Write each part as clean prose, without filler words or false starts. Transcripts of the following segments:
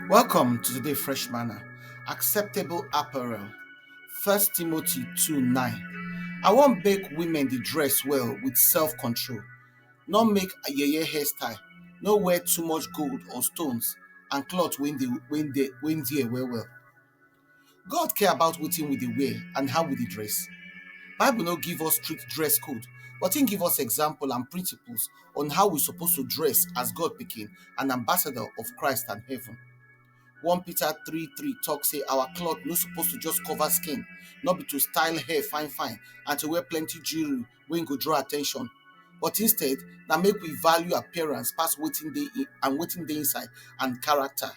Welcome to today's fresh manna. Acceptable apparel. 1 Timothy 2:9. I won't make women the dress well with self-control, not make a yeye hairstyle, no wear too much gold or stones, and cloth when they well. God care about wetin we dey wear and how we dey dress. Bible no give us strict dress code, but He give us example and principles on how we supposed to dress as God pikin and ambassador of Christ and heaven. 1 Peter 3:3 talk say our cloth no supposed to just cover skin, not be to style hair fine and to wear plenty jewelry wey go draw attention, but instead na make we value appearance pass wetin dey inside and character.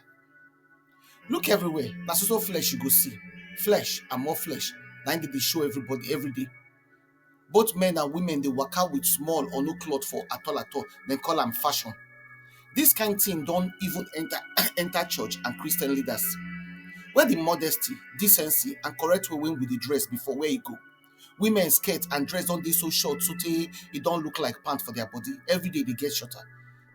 Look everywhere, na so flesh you go see. Flesh and more flesh, na im dey show everybody every day. Both men and women dey waka with small or no cloth for at all, dem call am fashion. Dis kind thing don even enter church and Christian leaders. Where the modesty, decency and correct way wey we dey dress before, where e go? Women skirt and dress don dey so short sotey e don look like pant for their body. Every day dey get shorter.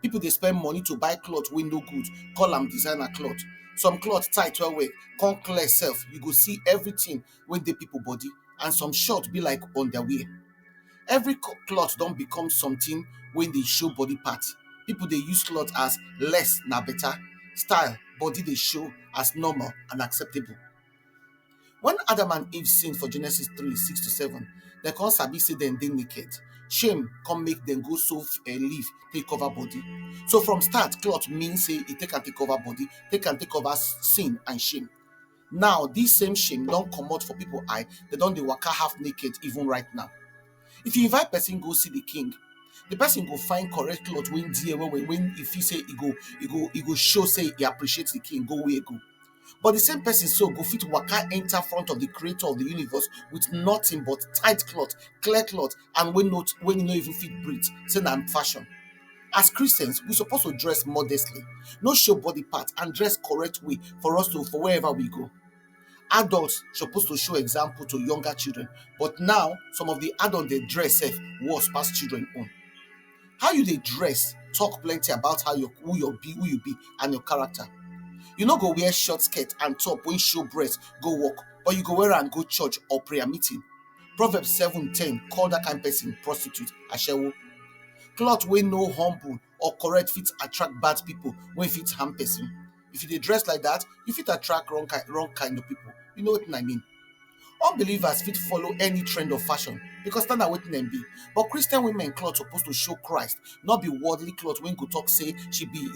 People dey spend money to buy cloth wey no good, call am designer cloth. Some cloth tight well come clear sef, you go see everything wey dey people body, and some short be like underwear. Every cloth don become something wey dey show body part. People dey use cloth as less na better, style body dey show as normal and acceptable. When Adam and Eve sin for Genesis 3:6-7, dem come sabi say dem dey naked. Shame come make dem go sew leaf take cover body. So from start, cloth mean say e take am take cover body, take am take cover sin and shame. Now dis same shame don comot for people eye, dem don dey waka half naked even right now. If you invite person go see the king, the person go find correct cloth wey dear when e feel say e go show say e appreciate the king, go where e go. But the same person so go fit waka enter front of the creator of the universe with nothing but tight cloth, clear cloth, and when e no even fit breathe, say na fashion. As Christians, we suppose to dress modestly, no show body part, and dress correct way for wherever we go. Adults suppose to show example to younger children, but now some of the adults dey dress sef worse pass children own. How you dey dress talk plenty about who you be and your character. You no go wear short skirt and top wey show breast go work, but you go wear am go church or prayer meeting. Proverbs 7:10 call that kind person prostitute, ashewo. Cloth wey no humble or correct fit attract bad people wey fit harm person. If you dey dress like that, you fit attract wrong kind of people. You know wetin I mean? Unbelievers fit follow any trend of fashion because na wetin dem be. But Christian women cloth suppose to show Christ, not be worldly cloth wey go talk say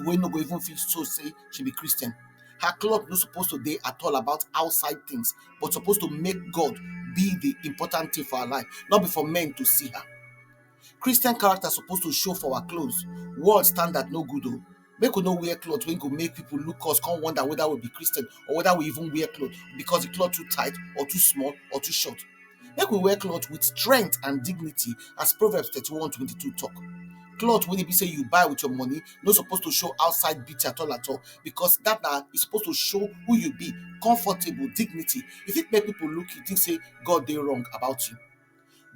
wey no go even fit show say she be Christian. Her cloth no suppose to dey at all about outside things, but suppose to make God be the important thing for her life, not be for men to see her. Christian character suppose to show for our clothes. World standard no good o. Make we no wear cloth wey go make people look us come wonder whether we be Christian or whether we even wear cloth because the cloth too tight or too small or too short. Make we wear cloth with strength and dignity as Proverbs 31:22 talk. Cloth wey e be say you buy with your money no suppose to show outside beauty at all, because that is supposed to show who you be, comfortable, dignity. E fit make people look you think say God dey wrong about you.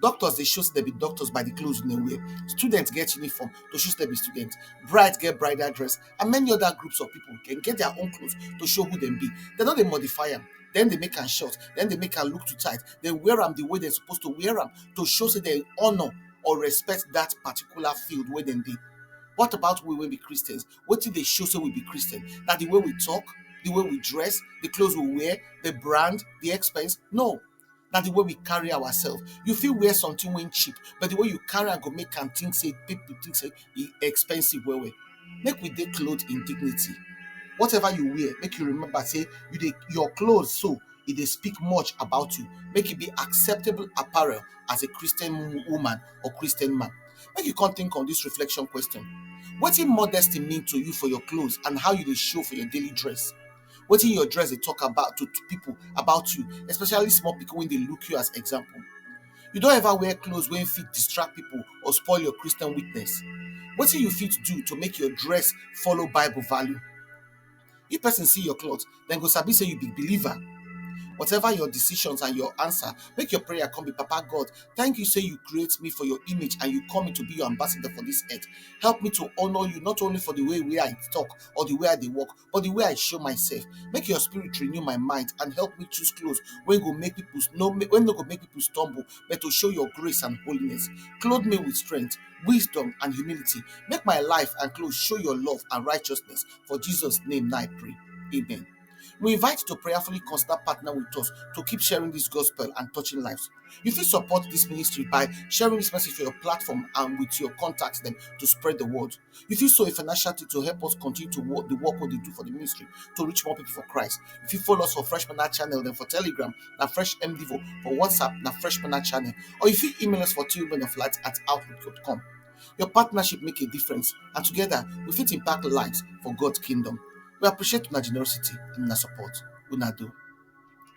Doctors dey show say dem be doctors by the clothes dem wear. Students get uniform to show say dem be students. Brides get bridal dress, and many other groups of people can get their own clothes to show who dem be. Dem no dey modify am, then they make am short, then they make am look too tight. They wear am the way they're supposed to wear am to show say they honor or respect that particular field where dem dey. What about we wey be Christians? Wetin dey show say we be Christian? Na the way we talk, the way we dress, the clothes we wear, the brand, the expense? No. Na the way we carry ourselves. You fit wear something wey cheap, but the way you carry am go make am think say people think say e expensive well. Make we dey clothed in dignity. Whatever you wear, make you remember say your clothes so e dey speak much about you. Make it be acceptable apparel as a Christian woman or Christian man. Make you come think on this reflection question. Wetin modesty mean to you for your clothes and how you dey show for your daily dress? Wetin your dress dey talk about to people about you, especially small people when they look you as example? You don't ever wear clothes wey fit distract people or spoil your Christian witness? Wetin you fit do to make your dress follow Bible value? If person see your cloth, dem go sabi say you be believer. Whatever your decisions and your answer, make your prayer come be, Papa God, thank you say you create me for your image and you call me to be your ambassador for this earth. Help me to honor you not only for the way I talk or the way I dey walk, but the way I show myself. Make your spirit renew my mind and help me choose clothes when go make people no when no go make people stumble, but to show your grace and holiness. Clothe me with strength, wisdom, and humility. Make my life and clothes show your love and righteousness. For Jesus' name, I pray. Amen. We invite you to prayerfully consider partner with us to keep sharing this gospel and touching lives. You fit support this ministry by sharing this message for your platform and with your contacts them to spread the word. You fit sow a financial thing to help us continue to work the work what they do for the ministry to reach more people for Christ. If you follow us for Fresh Manna channel, then for Telegram, na Fresh MDivo, for WhatsApp, na Fresh Manna channel, or if you email us for twomenoflight@outlook.com. Your partnership make a difference, and together we fit impact lives for God's kingdom. We appreciate una generosity and una support. Una do.